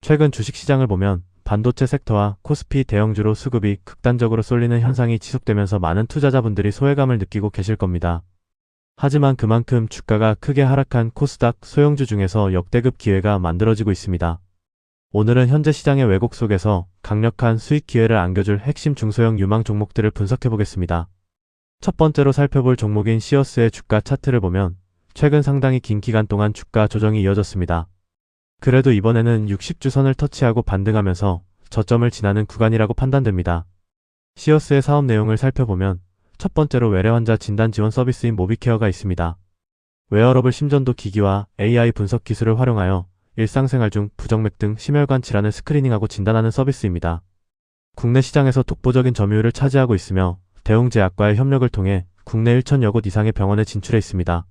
최근 주식시장을 보면 반도체 섹터와 코스피 대형주로 수급이 극단적으로 쏠리는 현상이 지속되면서 많은 투자자분들이 소외감을 느끼고 계실 겁니다. 하지만 그만큼 주가가 크게 하락한 코스닥 소형주 중에서 역대급 기회가 만들어지고 있습니다. 오늘은 현재 시장의 왜곡 속에서 강력한 수익 기회를 안겨줄 핵심 중소형 유망 종목들을 분석해보겠습니다. 첫 번째로 살펴볼 종목인 시어스의 주가 차트를 보면 최근 상당히 긴 기간 동안 주가 조정이 이어졌습니다. 그래도 이번에는 60주선을 터치하고 반등하면서 저점을 지나는 구간이라고 판단됩니다. 시어스의 사업 내용을 살펴보면 첫 번째로 외래 환자 진단 지원 서비스인 모비케어가 있습니다. 웨어러블 심전도 기기와 AI 분석 기술을 활용하여 일상생활 중 부정맥 등 심혈관 질환을 스크리닝하고 진단하는 서비스입니다. 국내 시장에서 독보적인 점유율을 차지하고 있으며 대웅제약과의 협력을 통해 국내 1,000여 곳 이상의 병원에 진출해 있습니다.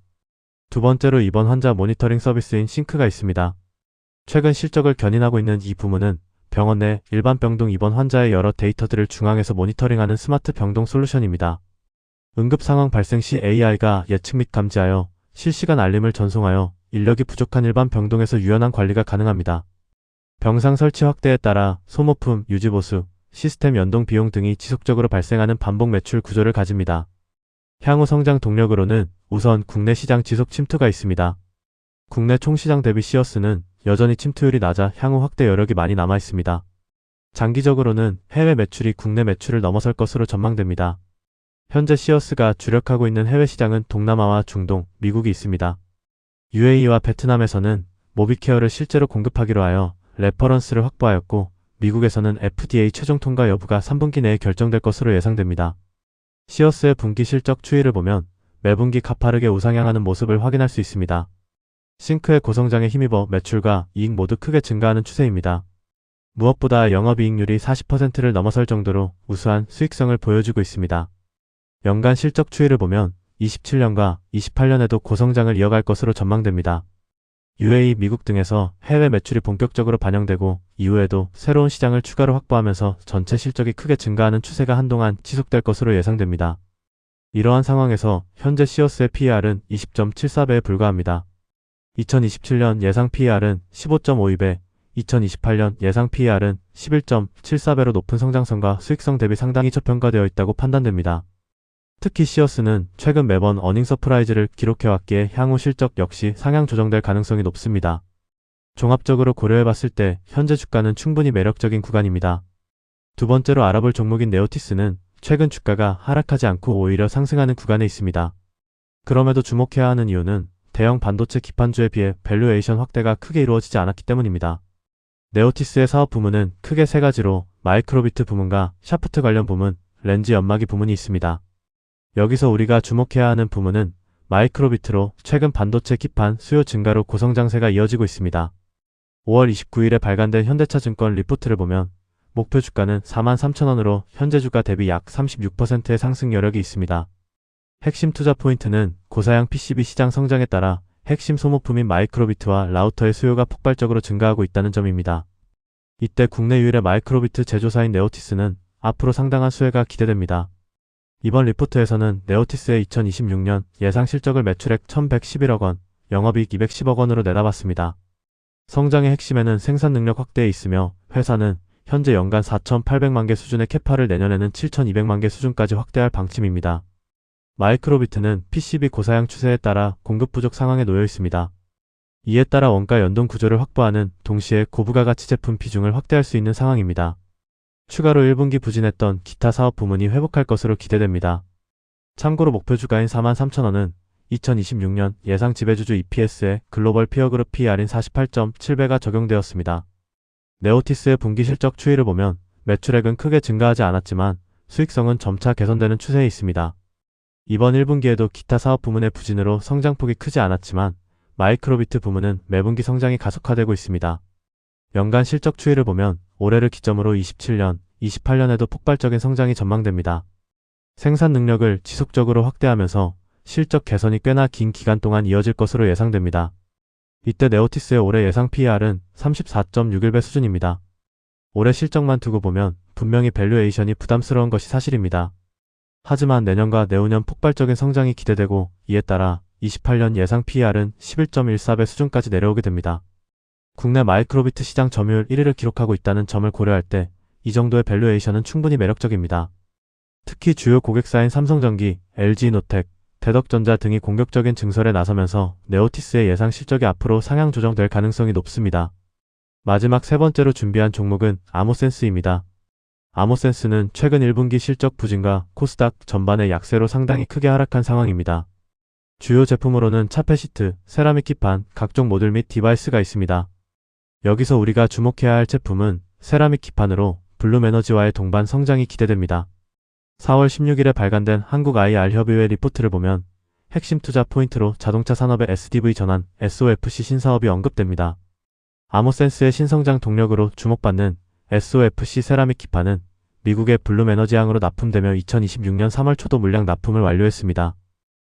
두 번째로 입원 환자 모니터링 서비스인 싱크가 있습니다. 최근 실적을 견인하고 있는 이 부문은 병원 내 일반 병동 입원 환자의 여러 데이터들을 중앙에서 모니터링하는 스마트 병동 솔루션입니다. 응급 상황 발생 시 AI가 예측 및 감지하여 실시간 알림을 전송하여 인력이 부족한 일반 병동에서 유연한 관리가 가능합니다. 병상 설치 확대에 따라 소모품, 유지보수, 시스템 연동 비용 등이 지속적으로 발생하는 반복 매출 구조를 가집니다. 향후 성장 동력으로는 우선 국내 시장 지속 침투가 있습니다. 국내 총시장 대비 시어스는 여전히 침투율이 낮아 향후 확대 여력이 많이 남아 있습니다. 장기적으로는 해외 매출이 국내 매출을 넘어설 것으로 전망됩니다. 현재 시어스가 주력하고 있는 해외 시장은 동남아와 중동, 미국이 있습니다. UAE와 베트남에서는 모비케어를 실제로 공급하기로 하여 레퍼런스를 확보하였고 미국에서는 FDA 최종 통과 여부가 3분기 내에 결정될 것으로 예상됩니다. 시어스의 분기 실적 추이를 보면 매분기 가파르게 우상향하는 모습을 확인할 수 있습니다. 싱크의 고성장에 힘입어 매출과 이익 모두 크게 증가하는 추세입니다. 무엇보다 영업이익률이 40%를 넘어설 정도로 우수한 수익성을 보여주고 있습니다. 연간 실적 추이를 보면 27년과 28년에도 고성장을 이어갈 것으로 전망됩니다. UAE, 미국 등에서 해외 매출이 본격적으로 반영되고 이후에도 새로운 시장을 추가로 확보하면서 전체 실적이 크게 증가하는 추세가 한동안 지속될 것으로 예상됩니다. 이러한 상황에서 현재 시어스의 PER은 20.74배에 불과합니다. 2027년 예상 PER은 15.52배, 2028년 예상 PER은 11.74배로 높은 성장성과 수익성 대비 상당히 저평가되어 있다고 판단됩니다. 특히 시어스는 최근 매번 어닝 서프라이즈를 기록해왔기에 향후 실적 역시 상향 조정될 가능성이 높습니다. 종합적으로 고려해봤을 때 현재 주가는 충분히 매력적인 구간입니다. 두 번째로 알아볼 종목인 네오티스는 최근 주가가 하락하지 않고 오히려 상승하는 구간에 있습니다. 그럼에도 주목해야 하는 이유는 대형 반도체 기판주에 비해 밸류에이션 확대가 크게 이루어지지 않았기 때문입니다. 네오티스의 사업 부문은 크게 세 가지로 마이크로비트 부문과 샤프트 관련 부문, 렌즈 연마기 부문이 있습니다. 여기서 우리가 주목해야 하는 부문은 마이크로비트로 최근 반도체 기판 수요 증가로 고성장세가 이어지고 있습니다. 5월 29일에 발간된 현대차증권 리포트를 보면 목표 주가는 43,000원으로 현재 주가 대비 약 36%의 상승 여력이 있습니다. 핵심 투자 포인트는 고사양 PCB 시장 성장에 따라 핵심 소모품인 마이크로비트와 라우터의 수요가 폭발적으로 증가하고 있다는 점입니다. 이때 국내 유일의 마이크로비트 제조사인 네오티스는 앞으로 상당한 수혜가 기대됩니다. 이번 리포트에서는 네오티스의 2026년 예상 실적을 매출액 1,111억 원, 영업이익 210억 원으로 내다봤습니다. 성장의 핵심에는 생산 능력 확대에 있으며 회사는 현재 연간 4,800만 개 수준의 캐파를 내년에는 7,200만 개 수준까지 확대할 방침입니다. 마이크로비트는 PCB 고사양 추세에 따라 공급 부족 상황에 놓여 있습니다. 이에 따라 원가 연동 구조를 확보하는 동시에 고부가 가치 제품 비중을 확대할 수 있는 상황입니다. 추가로 1분기 부진했던 기타 사업 부문이 회복할 것으로 기대됩니다. 참고로 목표 주가인 43,000원은 2026년 예상 지배주주 EPS에 글로벌 피어그룹 PER인 48.7배가 적용되었습니다. 네오티스의 분기 실적 추이를 보면 매출액은 크게 증가하지 않았지만 수익성은 점차 개선되는 추세에 있습니다. 이번 1분기에도 기타 사업 부문의 부진으로 성장폭이 크지 않았지만 마이크로비트 부문은 매분기 성장이 가속화되고 있습니다. 연간 실적 추이를 보면 올해를 기점으로 27년, 28년에도 폭발적인 성장이 전망됩니다. 생산 능력을 지속적으로 확대하면서 실적 개선이 꽤나 긴 기간 동안 이어질 것으로 예상됩니다. 이때 네오티스의 올해 예상 PER은 34.61배 수준입니다. 올해 실적만 두고 보면 분명히 밸류에이션이 부담스러운 것이 사실입니다. 하지만 내년과 내후년 폭발적인 성장이 기대되고 이에 따라 28년 예상 PER은 11.14배 수준까지 내려오게 됩니다. 국내 마이크로비트 시장 점유율 1위를 기록하고 있다는 점을 고려할 때 이 정도의 밸류에이션은 충분히 매력적입니다. 특히 주요 고객사인 삼성전기, LG노텍, 대덕전자 등이 공격적인 증설에 나서면서 네오티스의 예상 실적이 앞으로 상향 조정될 가능성이 높습니다. 마지막 세 번째로 준비한 종목은 아모센스입니다. 아모센스는 최근 1분기 실적 부진과 코스닥 전반의 약세로 상당히 크게 하락한 상황입니다. 주요 제품으로는 차폐시트, 세라믹 기판, 각종 모듈 및 디바이스가 있습니다. 여기서 우리가 주목해야 할 제품은 세라믹 기판으로 블룸에너지와의 동반 성장이 기대됩니다. 4월 16일에 발간된 한국 IR 협의회 리포트를 보면 핵심 투자 포인트로 자동차 산업의 SDV 전환, SOFC 신사업이 언급됩니다. 아모센스의 신성장 동력으로 주목받는 SOFC 세라믹 기판은 미국의 블룸에너지항으로 납품되며 2026년 3월 초도 물량 납품을 완료했습니다.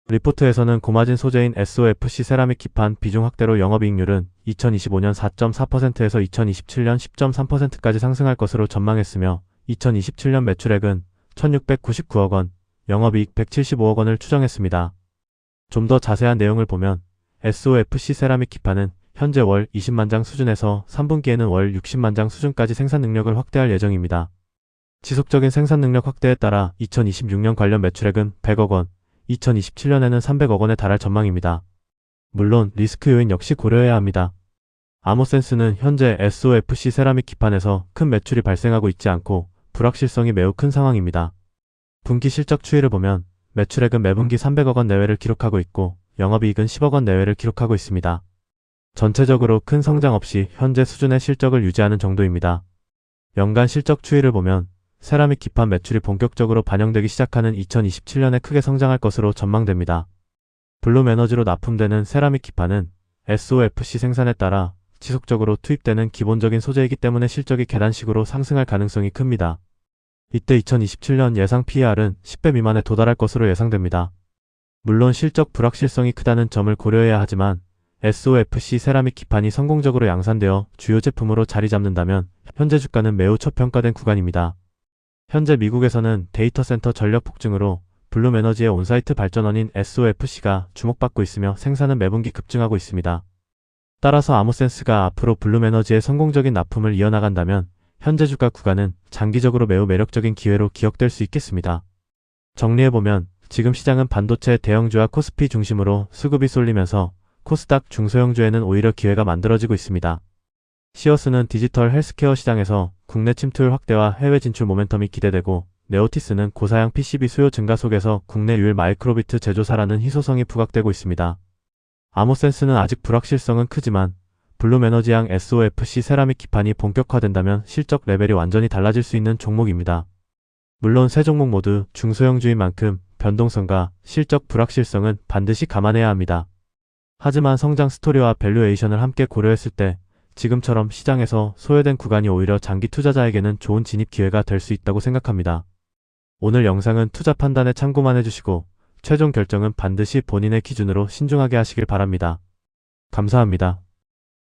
리포트에서는 고마진 소재인 SOFC 세라믹 기판 비중 확대로 영업이익률은 2025년 4.4%에서 2027년 10.3%까지 상승할 것으로 전망했으며 2027년 매출액은 1699억 원, 영업이익 175억 원을 추정했습니다. 좀 더 자세한 내용을 보면 SOFC 세라믹 기판은 현재 월 20만 장 수준에서 3분기에는 월 60만 장 수준까지 생산 능력을 확대할 예정입니다. 지속적인 생산 능력 확대에 따라 2026년 관련 매출액은 100억 원, 2027년에는 300억 원에 달할 전망입니다. 물론 리스크 요인 역시 고려해야 합니다. 아모센스는 현재 SOFC 세라믹 기판에서 큰 매출이 발생하고 있지 않고 불확실성이 매우 큰 상황입니다. 분기 실적 추이를 보면 매출액은 매분기 300억 원 내외를 기록하고 있고 영업이익은 10억 원 내외를 기록하고 있습니다. 전체적으로 큰 성장 없이 현재 수준의 실적을 유지하는 정도입니다. 연간 실적 추이를 보면 세라믹 기판 매출이 본격적으로 반영되기 시작하는 2027년에 크게 성장할 것으로 전망됩니다. 블룸에너지로 납품되는 세라믹 기판은 SOFC 생산에 따라 지속적으로 투입되는 기본적인 소재이기 때문에 실적이 계단식으로 상승할 가능성이 큽니다. 이때 2027년 예상 PER은 10배 미만에 도달할 것으로 예상됩니다. 물론 실적 불확실성이 크다는 점을 고려해야 하지만 SOFC 세라믹 기판이 성공적으로 양산되어 주요 제품으로 자리 잡는다면 현재 주가는 매우 저평가된 구간입니다. 현재 미국에서는 데이터 센터 전력 폭증으로 블룸에너지의 온사이트 발전원인 SOFC가 주목받고 있으며 생산은 매분기 급증하고 있습니다. 따라서 아모센스가 앞으로 블룸에너지의 성공적인 납품을 이어나간다면 현재 주가 구간은 장기적으로 매우 매력적인 기회로 기억될 수 있겠습니다. 정리해보면 지금 시장은 반도체 대형주와 코스피 중심으로 수급이 쏠리면서 코스닥 중소형주에는 오히려 기회가 만들어지고 있습니다. 시어스는 디지털 헬스케어 시장에서 국내 침투율 확대와 해외 진출 모멘텀이 기대되고 네오티스는 고사양 PCB 수요 증가 속에서 국내 유일 마이크로비트 제조사라는 희소성이 부각되고 있습니다. 아모센스는 아직 불확실성은 크지만 블룸에너지양 SOFC 세라믹 기판이 본격화된다면 실적 레벨이 완전히 달라질 수 있는 종목입니다. 물론 세 종목 모두 중소형주인 만큼 변동성과 실적 불확실성은 반드시 감안해야 합니다. 하지만 성장 스토리와 밸류에이션을 함께 고려했을 때 지금처럼 시장에서 소외된 구간이 오히려 장기 투자자에게는 좋은 진입 기회가 될 수 있다고 생각합니다. 오늘 영상은 투자 판단에 참고만 해주시고 최종 결정은 반드시 본인의 기준으로 신중하게 하시길 바랍니다. 감사합니다.